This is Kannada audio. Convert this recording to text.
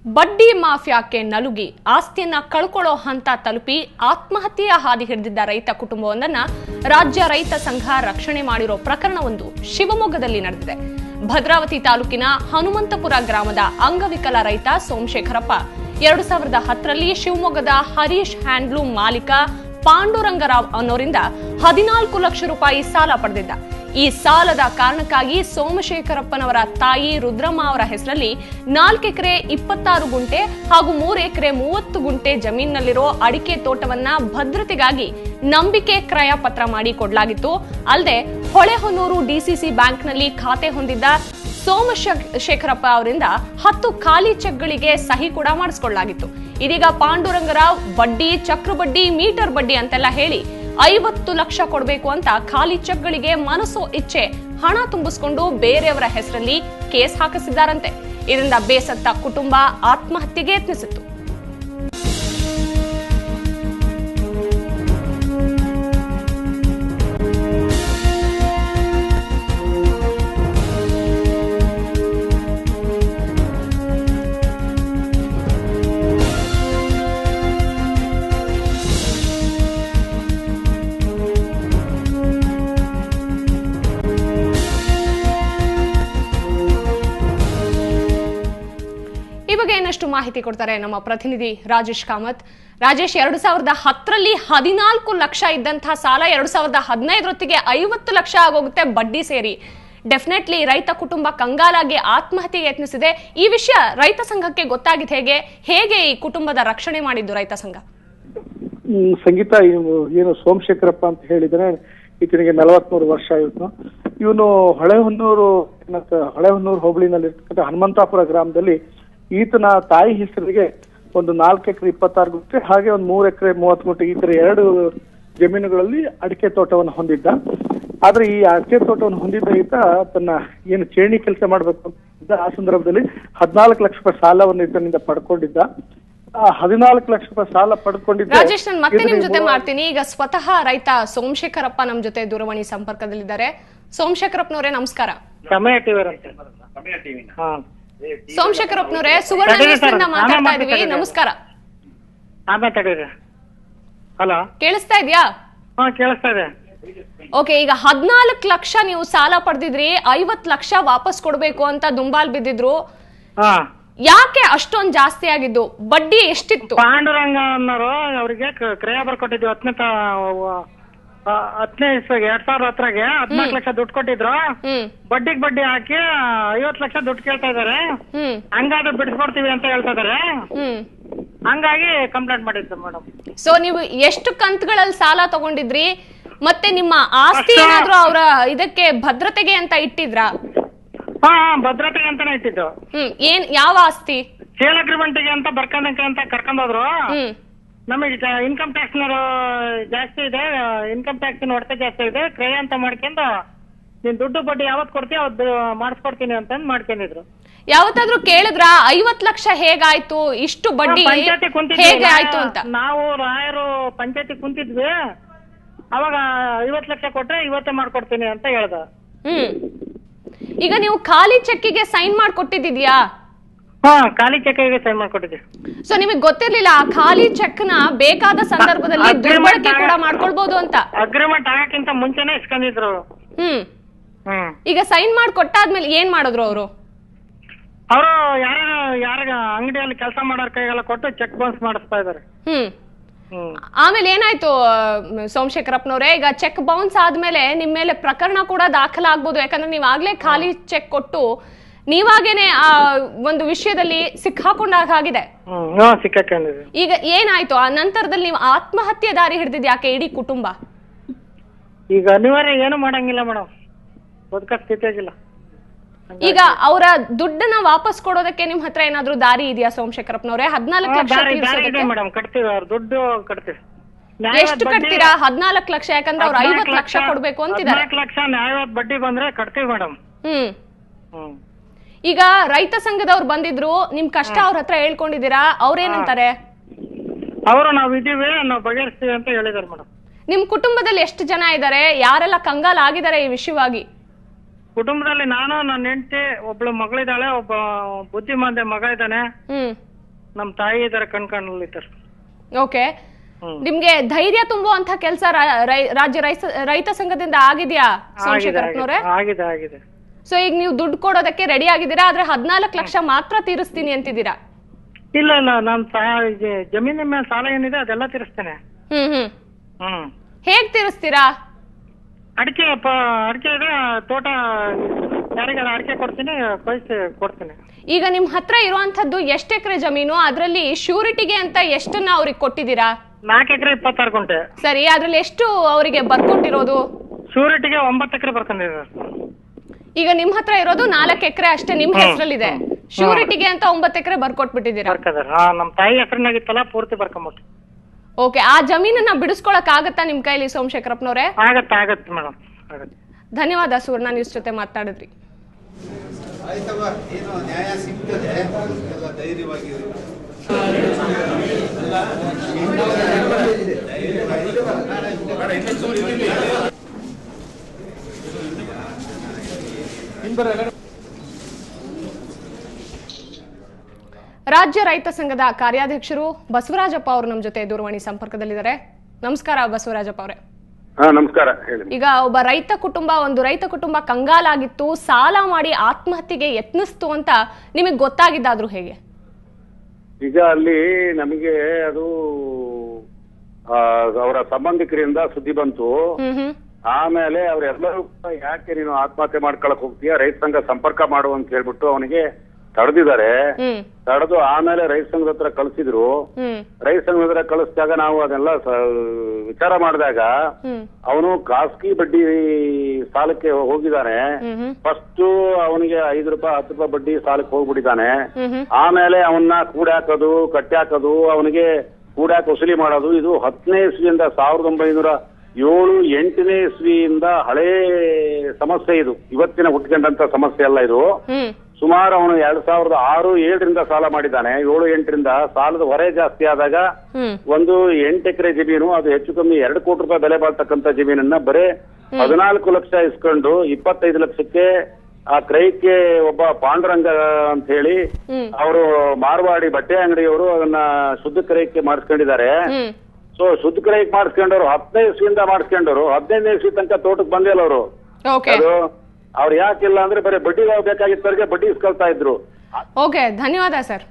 ಬಡ್ಡಿ ಮಾಫಿಯಾಕ್ಕೆ ನಲುಗಿ ಆಸ್ತಿಯನ್ನ ಕಳ್ಕೊಳ್ಳೋ ಹಂತ ತಲುಪಿ ಆತ್ಮಹತ್ಯೆಯ ಹಾದಿ ಹಿಡಿದಿದ್ದ ರೈತ ಕುಟುಂಬವೊಂದನ್ನ ರಾಜ್ಯ ರೈತ ಸಂಘ ರಕ್ಷಣೆ ಮಾಡಿರೋ ಪ್ರಕರಣವೊಂದು ಶಿವಮೊಗ್ಗದಲ್ಲಿ ನಡೆದಿದೆ. ಭದ್ರಾವತಿ ತಾಲೂಕಿನ ಹನುಮಂತಪುರ ಗ್ರಾಮದ ಅಂಗವಿಕಲ ರೈತ ಸೋಮಶೇಖರಪ್ಪ 2010ರಲ್ಲಿ ಶಿವಮೊಗ್ಗದ ಹರೀಶ್ ಹ್ಯಾಂಡ್ಲೂಮ್ ಮಾಲೀಕ ಪಾಂಡುರಂಗರಾವ್ ಅನ್ನೋರಿಂದ 14 ಲಕ್ಷ ರೂಪಾಯಿ ಸಾಲ ಪಡೆದಿದ್ದ. ಈ ಸಾಲದ ಕಾರಣಕ್ಕಾಗಿ ಸೋಮಶೇಖರಪ್ಪನವರ ತಾಯಿ ರುದ್ರಮ್ಮ ಅವರ ಹೆಸರಲ್ಲಿ 4 ಎಕರೆ 26 ಗುಂಟೆ ಹಾಗೂ 3 ಎಕರೆ 30 ಗುಂಟೆ ಜಮೀನಿನಲ್ಲಿರೋ ಅಡಿಕೆ ತೋಟವನ್ನ ಭದ್ರತೆಗಾಗಿ ನಂಬಿಕೆ ಕ್ರಯ ಪತ್ರ ಮಾಡಿ ಕೊಡಲಾಗಿತ್ತು. ಅಲ್ಲದೆ ಹೊಳೆಹೊನ್ನೂರು ಡಿಸಿಸಿ ಬ್ಯಾಂಕ್ನಲ್ಲಿ ಖಾತೆ ಹೊಂದಿದ್ದ ಸೋಮಶೇಖರಪ್ಪ ಅವರಿಂದ 10 ಖಾಲಿ ಚೆಕ್ಗಳಿಗೆ ಸಹಿ ಕೂಡ ಮಾಡಿಸಿಕೊಳ್ಳಲಾಗಿತ್ತು. ಇದೀಗ ಪಾಂಡುರಂಗರಾವ್ ಬಡ್ಡಿ, ಚಕ್ರ ಬಡ್ಡಿ, ಮೀಟರ್ ಬಡ್ಡಿ ಅಂತೆಲ್ಲ ಹೇಳಿ 50 ಲಕ್ಷ ಕೊಡಬೇಕು ಅಂತ ಖಾಲಿ ಚೆಕ್ಗಳಿಗೆ ಮನಸ್ಸೋ ಇಚ್ಛೆ ಹಣ ತುಂಬಿಸಿಕೊಂಡು ಬೇರೆಯವರ ಹೆಸರಲ್ಲಿ ಕೇಸ್ ಹಾಕಿಸಿದ್ದಾರಂತೆ. ಇದರಿಂದ ಬೇಸತ್ತ ಕುಟುಂಬ ಆತ್ಮಹತ್ಯೆಗೆ ಯತ್ನಿಸಿತ್ತು. ಈ ಬಗ್ಗೆ ಇನ್ನಷ್ಟು ಮಾಹಿತಿ ಕೊಡ್ತಾರೆ ನಮ್ಮ ಪ್ರತಿನಿಧಿ ರಾಜೇಶ್ ಕಾಮತ್. ರಾಜೇಶ್, 2010ರಲ್ಲಿ 14 ಲಕ್ಷ ಇದ್ದಂತಹ ಸಾಲ 2015 50 ಲಕ್ಷ ಆಗೋಗುತ್ತೆ ಬಡ್ಡಿ ಸೇರಿ. ಡೆಫಿನೆಟ್ಲಿ ರೈತ ಕುಟುಂಬ ಕಂಗಾಲಾಗಿ ಆತ್ಮಹತ್ಯೆಗೆ ಯತ್ನಿಸಿದೆ. ಈ ವಿಷಯ ರೈತ ಸಂಘಕ್ಕೆ ಗೊತ್ತಾಗಿದ್ದು ಹೇಗೆ ಈ ಕುಟುಂಬದ ರಕ್ಷಣೆ ಮಾಡಿದ್ದು ರೈತ ಸಂಘ? ಸಂಗೀತ, ಏನು ಸೋಮಶೇಖರಪ್ಪ ಅಂತ ಹೇಳಿದ್ರೆ ಈತನಿಗೆ 43 ವರ್ಷ ಆಯಿತು. ಇವನು ಹೊಳೆಹೊನ್ನೂರು ಹೋಬಳಿನಲ್ಲಿ ಹನುಮಂತಾಪುರ ಗ್ರಾಮದಲ್ಲಿ ಈತನ ತಾಯಿ ಹೆಸರಿಗೆ ಒಂದು 4 ಎಕರೆ 26 ಗುಂಟೆ ಹಾಗೆ ಒಂದು 3 ಎಕರೆ 30 ಗುಂಟೆ ಈ ತರ 2 ಜಮೀನುಗಳಲ್ಲಿ ಅಡಿಕೆ ತೋಟವನ್ನು ಹೊಂದಿದ್ದ. ಆದ್ರೆ ಈ ಅಡಿಕೆ ತೋಟವನ್ನು ಹೊಂದಿದ್ದ ಈತ ತನ್ನ ಏನು ಚೇಣಿ ಕೆಲಸ ಮಾಡ್ಬೇಕು ಅಂತ ಆ ಸಂದರ್ಭದಲ್ಲಿ 14 ಲಕ್ಷ ರೂಪಾಯಿ ಸಾಲವನ್ನು ಈತನಿಂದ ಪಡ್ಕೊಂಡಿದ್ದ. 14 ಲಕ್ಷ ರೂಪಾಯಿ ಸಾಲ ಪಡ್ಕೊಂಡಿದ್ದ. ರಾಜೇಶ್, ನಾನು ಮತ್ತೆ ನಿಮ್ ಜೊತೆ ಮಾಡ್ತೀನಿ. ಈಗ ಸ್ವತಃ ರೈತ ಸೋಮಶೇಖರಪ್ಪ ನಮ್ ಜೊತೆ ದೂರವಾಣಿ ಸಂಪರ್ಕದಲ್ಲಿದ್ದಾರೆ. ಸೋಮಶೇಖರಪ್ಪನವರೇ ನಮಸ್ಕಾರ. ಸೋಮಶೇಖರಪ್ಪನವರೇ, ಸುವರ್ಣ ನ್ಯೂಸ್ನಿಂದ ಮಾತಾಡ್ತಾ ಇದೀವಿ. ನಮಸ್ಕಾರ. ಹಲೋ, ಕೇಳಿಸ್ತಾ ಇದೆಯಾ? ಕೇಳಿಸ್ತಾ ಇದೆ. ಓಕೆ, ಈಗ 14 ಲಕ್ಷ ನೀವು ಸಾಲ ಪಡೆದಿದ್ರಿ, 50 ಲಕ್ಷ ವಾಪಸ್ ಕೊಡ್ಬೇಕು ಅಂತ ದುಂಬಾಲ್ ಬಿದ್ದಿದ್ರು. ಯಾಕೆ ಅಷ್ಟೊಂದ್ ಜಾಸ್ತಿ ಆಗಿದ್ದು? ಬಡ್ಡಿ ಎಷ್ಟಿತ್ತು? ಪಾಂಡುರಂಗ ಅನ್ನೋರು ಅವ್ರಿಗೆ ಕ್ರಯ ಬರ್ಕೊಟ್ಟಿದ್ವಿ 10ನೇ ಇಸ್ವಿಗೆ 2010ಗೆ 14 ಲಕ್ಷ ದುಡ್ಡು ಕೊಟ್ಟಿದ್ರು. ಬಡ್ಡಿಗೆ ಬಡ್ಡಿ ಹಾಕಿ 50 ಲಕ್ಷ ದುಡ್ಡು ಕೇಳ್ತಾ ಇದಾರೆ. ಹಂಗಾದ್ರೆ ಬಿಡಿಸ್ಕೊಡ್ತೀವಿ ಅಂತ ಹೇಳ್ತಾ ಇದಾರೆ. ಹಂಗಾಗಿ ಕಂಪ್ಲೇಂಟ್ ಮಾಡಿದ್ದು ಮೇಡಮ್. ಸೊ ನೀವು ಎಷ್ಟು ಕಂತುಗಳಲ್ಲಿ ಸಾಲ ತಗೊಂಡಿದ್ರಿ? ಮತ್ತೆ ನಿಮ್ಮ ಆಸ್ತಿ ಏನಾದ್ರು ಅವರ ಇದಕ್ಕೆ ಭದ್ರತೆಗೆ ಅಂತ ಇಟ್ಟಿದ್ರಾ? ಭದ್ರತೆಗೆ ಅಂತಾನೆ ಇಟ್ಟಿದ್ದು. ಯಾವ ಆಸ್ತಿ? ಸೇಲ್ ಅಗ್ರಿಮೆಂಟ್ಗೆ ಅಂತ ಬರ್ಕೊಂಡಂಗೆ ಅಂತ ಕರ್ಕೊಂಡೋದ್ರು. ನಮಗೆ ಇನ್ಕಮ್ ಟ್ಯಾಕ್ಸ್ ಜಾಸ್ತಿ ಇದೆ, ಇನ್ಕಮ್ ಟ್ಯಾಕ್ಸ್ ಹೊಡೆತ ಜಾಸ್ತಿ ಇದೆ, ಕ್ರಯ ಅಂತ ಮಾಡ್ಕೊಂಡು ನೀನ್ ದುಡ್ಡು ಬಡ್ಡಿ ಯಾವತ್ ಕೊಡ್ತೀವಿ ಅವತ್ತು ಮಾಡಿಸ್ಕೊಡ್ತೀನಿ ಅಂತ ಮಾಡ್ಕೊಂಡಿದ್ರು. ಯಾವತ್ತಾದ್ರೂ ಕೇಳಿದ್ರ 50 ಲಕ್ಷ ಹೇಗಾಯ್ತು, ಇಷ್ಟು ಬಡ್ಡಿ ಹೇಗೆ ಆಯ್ತು ಅಂತ? ನಾವು ರಾಯರು ಪಂಚಾಯತಿ ಕುಂತಿದ್ವಿ. ಅವಾಗ 50 ಲಕ್ಷ ಕೊಟ್ರೆ ಇವತ್ತೇ ಮಾಡ್ಕೊಡ್ತೀನಿ ಅಂತ ಹೇಳ್ದ. ಈಗ ನೀವು ಖಾಲಿ ಚೆಕ್ಕಿಗೆ ಸೈನ್ ಮಾಡ್ಕೊಟ್ಟಿದ್ಯಾ? ಖಾಲಿ ಚೆಕ್ಗೆ ಸೈನ್ ಮಾಡ್ಕೊಟ್ಟಿದ್ವಿ. ಸೊ ನಿಮಗೆ ಗೊತ್ತಿರ್ಲಿಲ್ಲ ಆ ಖಾಲಿ ಚೆಕ್ ನ ಬೇಕಾದ ಸಂದರ್ಭದಲ್ಲಿ ದುರ್ಬಳಕೆ ಕೂಡ ಮಾಡ್ಕೊಳ್ಬಹುದು ಅಂತ? ಅಗ್ರಿಮೆಂಟ್ ಆಗಕ್ಕಿಂತ ಮುಂಚೆನೆ ಇಸ್ಕೊಂಡಿದ್ರು. ಈಗ ಸೈನ್ ಮಾಡ್ಕೊಟ್ಟಾದ್ಮೇಲೆ ಏನ್ ಮಾಡಿದ್ರು ಅವರು? ಅವರು ಯಾರ ಅಂಗಡಿಯಲ್ಲಿ ಕೆಲಸ ಮಾಡೋರ್ ಕೈಗೆಲ್ಲ ಕೊಟ್ಟು ಚೆಕ್ ಬೌನ್ಸ್ ಮಾಡಿಸ್ತಾ ಇದಾರೆ. ಆಮೇಲೆ ಏನಾಯ್ತು ಸೋಮಶೇಖರಪ್ಪನವ್ರೆ? ಈಗ ಚೆಕ್ ಬೌನ್ಸ್ ಆದ್ಮೇಲೆ ನಿಮ್ ಮೇಲೆ ಪ್ರಕರಣ ಕೂಡ ದಾಖಲಾಗ್ಬೋದು. ಯಾಕಂದ್ರೆ ನೀವ್ ಆಗ್ಲೇ ಖಾಲಿ ಚೆಕ್ ಕೊಟ್ಟು ನೀವಾಗೇನೆ ಆ ಒಂದು ವಿಷಯದಲ್ಲಿ ಸಿಕ್ಕಾಕೊಂಡಾಗಿದೆ. ಈಗ ಏನಾಯ್ತು ಆ ನಂತರದಲ್ಲಿ? ನೀವು ಆತ್ಮಹತ್ಯೆ ದಾರಿ ಹಿಡಿದಿದ್ ಯಾಕೆ ಇಡೀ ಕುಟುಂಬ? ಈಗ ಅನಿವಾರ್ಯ ಏನು ಮಾಡಂಗಿಲ್ಲ ಮೇಡಮ್, ಬದುಕ ಸ್ಥಿತಿಯಾಗಿಲ್ಲ. ಈಗ ಅವರ ದುಡ್ಡನ್ನ ವಾಪಸ್ ಕೊಡೋದಕ್ಕೆ ನಿಮ್ ಹತ್ರ ಏನಾದ್ರು ದಾರಿ ಇದೆಯಾ ಸೋಮಶೇಖರಪ್ಪನವ್ರೆ? 14 ಲಕ್ಷ ದುಡ್ಡು ಕಟ್ತೀವಿ. ಎಷ್ಟು ಕಟ್ತೀರಾ? 14 ಲಕ್ಷ? ಯಾಕಂದ್ರೆ ಅವ್ರು 50 ಲಕ್ಷ ಕೊಡ್ಬೇಕು ಅಂತಿದ್ದಾರೆ. 14 ಲಕ್ಷ ನ್ಯಾಯವಾದ ಬಡ್ಡಿ ಬಂದ್ರೆ ಕಟ್ತೀವಿ ಮೇಡಮ್. ಈಗ ರೈತ ಸಂಘದವ್ರು ಬಂದಿದ್ರು, ನಿಮ್ ಕಷ್ಟ ಅವ್ರ ಹತ್ರ ಹೇಳ್ಕೊಂಡಿದ್ದೀರಾ? ಅವ್ರೇನಂತಾರೆ? ಅವರು ನಾವ್ ಇದೀವಿ, ನಾವ್ ಬಗೆಹರಿಸ್ತೀವಿ ಅಂತ ಹೇಳಿದಾರೆ ಮೇಡಮ್. ನಿಮ್ ಕುಟುಂಬದಲ್ಲಿ ಎಷ್ಟು ಜನ ಇದ್ದಾರೆ? ಯಾರೆಲ್ಲ ಕಂಗಾಲ್ ಆಗಿದ್ದಾರೆ ಈ ವಿಷಯವಾಗಿ? ಕುಟುಂಬದಲ್ಲಿ ನಾನು, ನನ್ನ ಹೆಂಡತಿ, ಒಬ್ಳು ಮಗಳಿದ್ದಾಳೆ, ಒಬ್ಬ ಬುದ್ಧಿಮಾಂದ್ಯ ಮಗ ಇದ್ದಾನೆ, ನಮ್ ತಾಯಿ ಇದಾರೆ ಕಣ್ಕಂಡ್ಲಿದ್ದಾರೆ. ಓಕೆ, ನಿಮ್ಗೆ ಧೈರ್ಯ ತುಂಬುವಂತ ಕೆಲಸ ರಾಜ್ಯ ರೈತ ಸಂಘದಿಂದ ಆಗಿದ್ಯಾ ಸೋಮಶೇಖರಪ್ಪನವ್ರೆ? ಆಗಿದೆ ಆಗಿದೆ. ಸೊ ಈಗ ನೀವು ದುಡ್ಡು ಕೊಡೋದಕ್ಕೆ ರೆಡಿ ಆಗಿದ್ದೀರಾ, ಆದ್ರೆ 14 ಲಕ್ಷ ಮಾತ್ರ ತೀರಿಸ್ತೀನಿ ಅಂತಿದ್ದೀರಾ? ಇಲ್ಲ ಇಲ್ಲ, ನಾನ್ ಜಮೀನಿನ ಮೇಲೆ ಸಾಲ ಏನಿದೆ ಅದೆಲ್ಲ ತೀರಿಸ್ತೇನೆ. ಹೇಗ್ ತೀರಿಸ್ತೀರಾ? ಅಡಿಕೆ ಇದೆ, ತೋಟ ಯಾರಿಗಾರ ಅಡಿಕೆ ಕೊಡ್ತೀನಿ, ಕೊಡ್ತೀನಿ. ಈಗ ನಿಮ್ ಹತ್ರ ಇರುವಂತದ್ದು ಎಷ್ಟು ಎಕರೆ ಜಮೀನು? ಅದ್ರಲ್ಲಿ ಶ್ಯೂರಿಟಿಗೆ ಅಂತ ಎಷ್ಟನ್ನ ಅವ್ರಿಗೆ ಕೊಟ್ಟಿದ್ದೀರಾ? 4 ಎಕರೆ 26 ಗುಂಟೆ. ಸರಿ, ಅದ್ರಲ್ಲಿ ಎಷ್ಟು ಅವರಿಗೆ ಬರ್ಕೊಟ್ಟಿರೋದು? ಶ್ಯೂರಿಟಿಗೆ 9 ಎಕರೆ ಬರ್ಕೊಂಡಿದ್ದಾರೆ. ಈಗ ನಿಮ್ ಹತ್ರ ಇರೋದು 4 ಎಕರೆ ಅಷ್ಟೇ ನಿಮ್ ಹೆಸರಲ್ಲಿದೆ. ಶ್ಯೂರಿಟಿಗೆ ಅಂತ 9 ಎಕರೆ ಬರ್ಕೊಟ್ಬಿಟ್ಟಿದ್ದೀರಾ? ನಮ್ ತಾಯಿ ಹೆಸರಿನಾಗಿತ್ತಲ್ಲ, ಪೂರ್ತಿ ಬರ್ಕೊಂಬಿಟ್ಟು. ಓಕೆ, ಆ ಜಮೀನನ್ನ ಬಿಡಿಸ್ಕೊಳಕ್ ಆಗತ್ತಾ ನಿಮ್ ಕೈಲಿ ಸೋಮಶೇಖರಪ್ಪನವ್ರೆ? ಆಗತ್ತೆ ಮೇಡಮ್, ಆಗತ್ತೆ. ಧನ್ಯವಾದ ಸುವರ್ಣ ನ್ಯೂಸ್ ಜೊತೆ ಮಾತಾಡಿದ್ರಿ. ನ್ಯಾಯ ಸಿಗ್ತದೆ, ಧೈರ್ಯವಾಗಿ ರಾಜ್ಯ ರೈತ ಸಂಘದ ಕಾರ್ಯಾಧ್ಯಕ್ಷರು ಬಸವರಾಜಪ್ಪ ಅವರು ನಮ್ಮ ಜೊತೆ ದೂರವಾಣಿ ಸಂಪರ್ಕದಲ್ಲಿದ್ದಾರೆ. ನಮಸ್ಕಾರ ಬಸವರಾಜಪ್ಪ ಅವರೇ. ನಮಸ್ಕಾರ. ಈಗ ಒಬ್ಬ ಒಂದು ರೈತ ಕುಟುಂಬ ಕಂಗಾಲಾಗಿತ್ತು, ಸಾಲ ಮಾಡಿ ಆತ್ಮಹತ್ಯೆಗೆ ಯತ್ನಿಸ್ತು ಅಂತ ನಿಮಗೆ ಗೊತ್ತಾಗಿದ್ದಾದ್ರೂ ಹೇಗೆ? ಈಗ ಅಲ್ಲಿ ನಮಗೆ ಅದು ಅವರ ಸಂಬಂಧಿಕರಿಂದ ಸುದ್ದಿ ಬಂತು. ಆಮೇಲೆ ಅವರೆಲ್ಲರೂ ಯಾಕೆ ನೀನು ಆತ್ಮಹತ್ಯೆ ಮಾಡ್ಕೊಳಕ್ ಹೋಗ್ತೀಯಾ, ರೈತ ಸಂಘ ಸಂಪರ್ಕ ಮಾಡು ಅಂತ ಹೇಳ್ಬಿಟ್ಟು ಅವನಿಗೆ ತಡೆದಿದ್ದಾರೆ. ತಡೆದು ಆಮೇಲೆ ರೈತ ಸಂಘದ ಹತ್ರ ಕಳಿಸಿದ್ರು. ರೈತ ಸಂಘದ ಹತ್ರ ಕಳಿಸಿದಾಗ ನಾವು ಅದೆಲ್ಲ ವಿಚಾರ ಮಾಡಿದಾಗ ಅವನು ಖಾಸಗಿ ಬಡ್ಡಿ ಸಾಲಕ್ಕೆ ಹೋಗಿದ್ದಾನೆ. ಫಸ್ಟ್ ಅವನಿಗೆ 5 ರೂಪಾಯಿ 10 ರೂಪಾಯಿ ಬಡ್ಡಿ ಸಾಲಕ್ಕೆ ಹೋಗ್ಬಿಟ್ಟಿದ್ದಾನೆ. ಆಮೇಲೆ ಅವನ್ನ ಕೂಡಾಕೋದು, ಕಟ್ಟಾಕೋದು, ಅವನಿಗೆ ಕೂಡಾಕ್ ವಸೂಲಿ ಮಾಡೋದು. ಇದು 10ನೇ ಇಸ್ವಿಯಿಂದ 1907-8ನೇ ಇಸ್ವಿಯಿಂದ ಹಳೇ ಸಮಸ್ಯೆ. ಇದು ಇವತ್ತಿನ ಹುಟ್ಕೊಂಡಂತ ಸಮಸ್ಯೆ ಅಲ್ಲ. ಇದು ಸುಮಾರು ಅವನು 2006-7ರಿಂದ ಸಾಲ ಮಾಡಿದ್ದಾನೆ. 7-8ರಿಂದ ಸಾಲದ ಹೊರೆ ಜಾಸ್ತಿ ಆದಾಗ ಒಂದು 8 ಎಕರೆ ಜಮೀನು, ಅದು ಹೆಚ್ಚು ಕಮ್ಮಿ 2 ಕೋಟಿ ರೂಪಾಯಿ ಬೆಲೆ ಬಾಳ್ತಕ್ಕಂಥ ಜಮೀನನ್ನ ಬರೇ 14 ಲಕ್ಷ ಇಸ್ಕೊಂಡು 25 ಲಕ್ಷಕ್ಕೆ ಆ ಕ್ರಯಕ್ಕೆ ಒಬ್ಬ ಪಾಂಡುರಂಗ ಅಂತ ಹೇಳಿ ಅವರು ಮಾರ್ವಾಡಿ ಬಟ್ಟೆ ಅಂಗಡಿಯವರು ಅದನ್ನ ಶುದ್ಧ ಕ್ರಯಕ್ಕೆ ಮಾಡಿಸ್ಕೊಂಡಿದ್ದಾರೆ. ಸೊ ಶುದ್ಧ ಕ್ರಯಕ್ಕೆ ಮಾಡಿಸ್ಕೊಂಡವ್ರು 10ನೇ ಇಸ್ವಿಯಿಂದ ಮಾಡಿಸ್ಕೊಂಡವ್ರು 15ನೇ ಇಸ್ವಿ ತನಕ ತೋಟಕ್ಕೆ ಬಂದಿಲ್ಲ ಅವರು. ಅದು ಅವ್ರು ಯಾಕಿಲ್ಲ ಅಂದ್ರೆ ಬರೀ ಬಡ್ಡಿ ಬೇಕಾಗಿತ್ತವ್ರಿಗೆ ಬಡ್ಡಿ ಇಸ್ಕೊಳ್ತಾ ಇದ್ರು. ಓಕೆ, ಧನ್ಯವಾದ ಸರ್.